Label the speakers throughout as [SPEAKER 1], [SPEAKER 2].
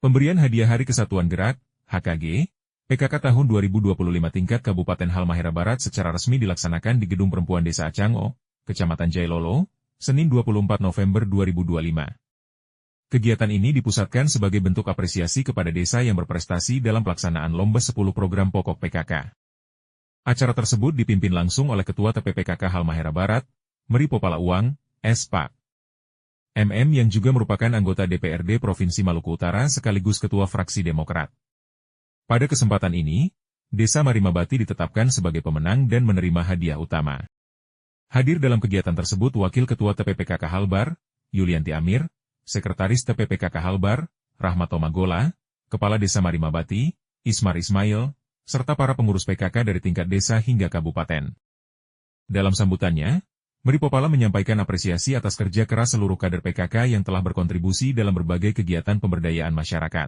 [SPEAKER 1] Pemberian hadiah Hari Kesatuan Gerak, HKG, PKK tahun 2025 tingkat Kabupaten Halmahera Barat secara resmi dilaksanakan di Gedung Perempuan Desa Acango, Kecamatan Jailolo, Senin 24 November 2025. Kegiatan ini dipusatkan sebagai bentuk apresiasi kepada desa yang berprestasi dalam pelaksanaan lomba 10 program pokok PKK. Acara tersebut dipimpin langsung oleh Ketua TPPKK Halmahera Barat, Meri Popala Uang, S.Pak. MM yang juga merupakan anggota DPRD Provinsi Maluku Utara sekaligus Ketua Fraksi Demokrat. Pada kesempatan ini, Desa Marimabati ditetapkan sebagai pemenang dan menerima hadiah utama. Hadir dalam kegiatan tersebut Wakil Ketua TPPKK Halbar, Yulianti Amir, Sekretaris TPPKK Halbar, Rahmat Tomagola, Kepala Desa Marimabati, Ismar Ismail, serta para pengurus PKK dari tingkat desa hingga kabupaten. Dalam sambutannya, Meri Popala menyampaikan apresiasi atas kerja keras seluruh kader PKK yang telah berkontribusi dalam berbagai kegiatan pemberdayaan masyarakat.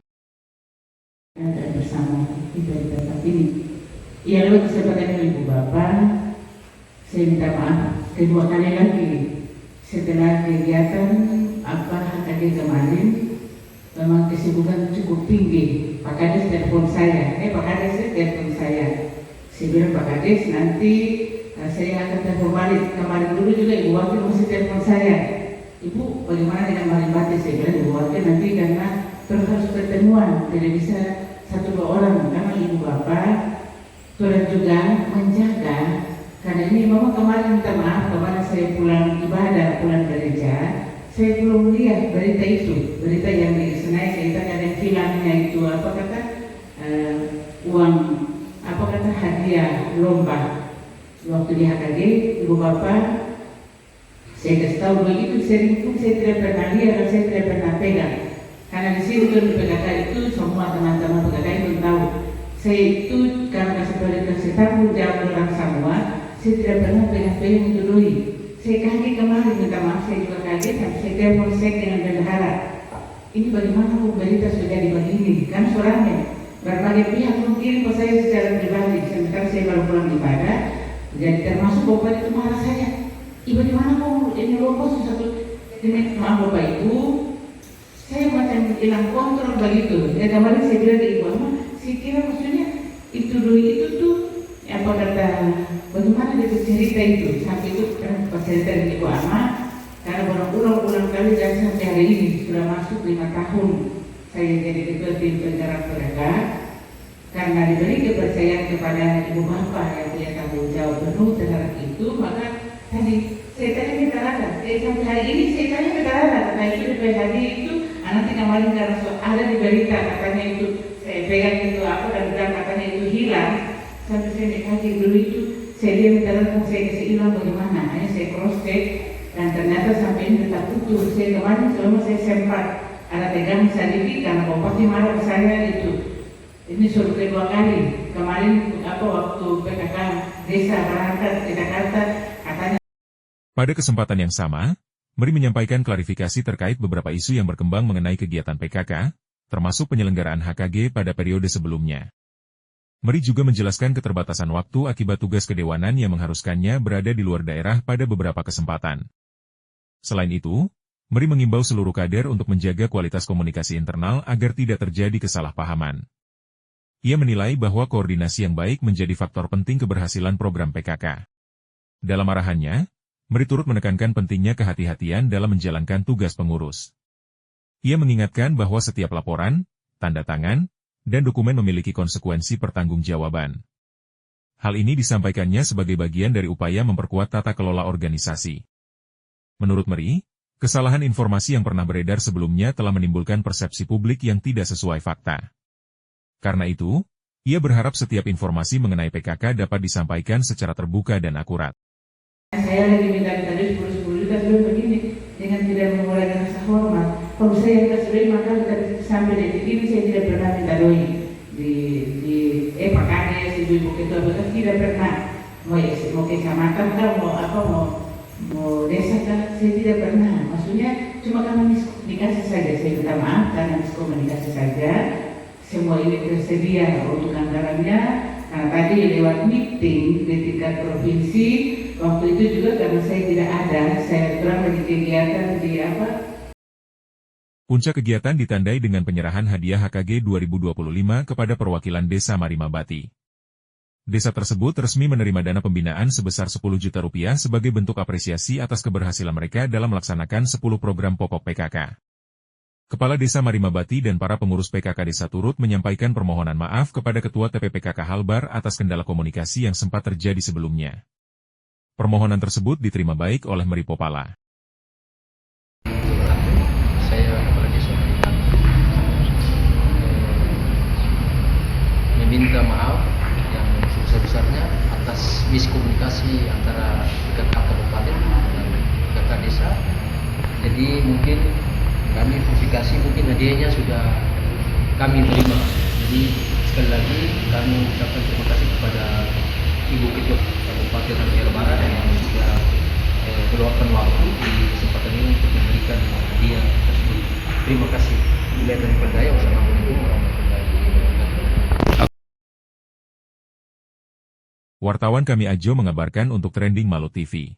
[SPEAKER 2] Bersama kita di tempat ini. Ya, lewat kesempatan Ibu Bapak, saya minta maaf kedua kali lagi setelah kegiatan HKG kemarin, memang kesibukan cukup tinggi. Pak Kades telepon saya, telepon saya. Saya bilang Pak Kades nanti saya akan telepon balik. Kemarin dulu juga Ibu Wakil masih telepon saya. Ibu, bagaimana dengan Marimabati? Saya bilang Ibu Wakil nanti karena terus harus pertemuan, tidak bisa 1-2 orang. Karena Ibu Bapak turut juga menjaga. Karena ini memang kemarin minta maaf, kemarin saya pulang ibadah, pulang gereja, saya belum lihat berita itu, berita yang di Senayan kita ada filmnya itu uang hadiah lomba. Waktu di HKG, Ibu Bapak, saya kasih tahu begitu sering pun saya tidak pernah lihat dan saya tidak pernah pegang. Karena di sini di PKK itu semua teman-teman PKK itu tahu. Saya itu karena sebagai kasih tanggung jawab orang semua, saya tidak pernah pegang-pegang itu dulu. Saya kaget kemarin, minta maaf saya juga kaget, tapi saya telepon saya dengan bendahara. Ini bagaimana berita sudah jadi begini? Kan suaranya berbagai pihak mungkin ke saya secara pribadi. Sementara saya baru pulang ibadah. Jadi termasuk Bapak itu marah saya. Ibu di mana mau ini lomba satu ini maaf Bapak Ibu, saya macam hilang kontrol begitu. Ya kemarin saya bilang ke Ibu saya kira maksudnya itu dulu itu tuh apa kata bagaimana dia cerita itu sampai itu kan pas cerita dengan Ibu Ama karena berulang-ulang kali dan sampai hari ini sudah masuk 5 tahun saya jadi ketua tim penggerak PKK. Karena diberi kepercayaan kepada Ibu Bapak yang punya tanggung jawab penuh terhadap itu, maka tadi saya tanya minta rada. Sampai hari ini saya tanya minta rada. Karena itu di hari itu, nanti kemarin karena ada di berita katanya itu saya pegang itu apa dan bilang katanya itu hilang. Sampai saya dikasih dulu itu, saya dia minta rada saya kasih hilang bagaimana? Hanya saya cross check dan ternyata sampai ini tetap putus. Saya kemarin selama saya sempat ada tegang sedikit karena Bapak marah ke saya itu. Ini sudah kedua kali. Kemarin waktu PKK desa berangkat ke Jakarta katanya.
[SPEAKER 1] Pada kesempatan yang sama, Meri menyampaikan klarifikasi terkait beberapa isu yang berkembang mengenai kegiatan PKK, termasuk penyelenggaraan HKG pada periode sebelumnya. Meri juga menjelaskan keterbatasan waktu akibat tugas kedewanan yang mengharuskannya berada di luar daerah pada beberapa kesempatan. Selain itu, Meri mengimbau seluruh kader untuk menjaga kualitas komunikasi internal agar tidak terjadi kesalahpahaman. Ia menilai bahwa koordinasi yang baik menjadi faktor penting keberhasilan program PKK. Dalam arahannya, Meri turut menekankan pentingnya kehati-hatian dalam menjalankan tugas pengurus. Ia mengingatkan bahwa setiap laporan, tanda tangan, dan dokumen memiliki konsekuensi pertanggungjawaban. Hal ini disampaikannya sebagai bagian dari upaya memperkuat tata kelola organisasi. Menurut Meri, kesalahan informasi yang pernah beredar sebelumnya telah menimbulkan persepsi publik yang tidak sesuai fakta. Karena itu, ia berharap setiap informasi mengenai PKK dapat disampaikan secara terbuka dan akurat.
[SPEAKER 2] Saya lagi minta tadi 10 juta belum begini, dengan tidak memulai rasa hormat. Kalau saya kasih doi maka sampai detik ini saya tidak pernah minta doi di Pak Kades, Ibu Ketua Bekas tidak pernah. Mau kecamatan mau desa kan saya tidak pernah. Maksudnya cuma karena miskomunikasi saja. Saya minta maaf karena miskomunikasi saja. Semua ini tersedia untuk anggarannya, karena tadi lewat meeting di tingkat provinsi, waktu itu juga karena saya tidak ada, saya kurang lagi kegiatan di
[SPEAKER 1] Puncak kegiatan ditandai dengan penyerahan hadiah HKG 2025 kepada perwakilan Desa Marimabati. Desa tersebut resmi menerima dana pembinaan sebesar 10 juta rupiah sebagai bentuk apresiasi atas keberhasilan mereka dalam melaksanakan 10 program pokok PKK. Kepala Desa Marimabati dan para pengurus PKK desa turut menyampaikan permohonan maaf kepada Ketua TPPKK Halbar atas kendala komunikasi yang sempat terjadi sebelumnya. Permohonan tersebut diterima baik oleh Meripopala.
[SPEAKER 3] Saya kepala desa meminta maaf yang sebesar-besarnya atas miskomunikasi antara PKK Kabupaten dan PKK desa. Jadi mungkin kami verifikasi, mungkin hadiahnya sudah kami terima. Jadi sekali lagi kami ucapkan terima kasih kepada Ibu Ketua Kabupaten Halmahera Barat yang sudah meluangkan waktu di kesempatan ini untuk memberikan hadiah tersebut. Terima kasih. Bila dan berdaya. Wassalamualaikum warahmatullahi wabarakatuh.
[SPEAKER 1] Wartawan kami Ajo mengabarkan untuk Trending Malu TV.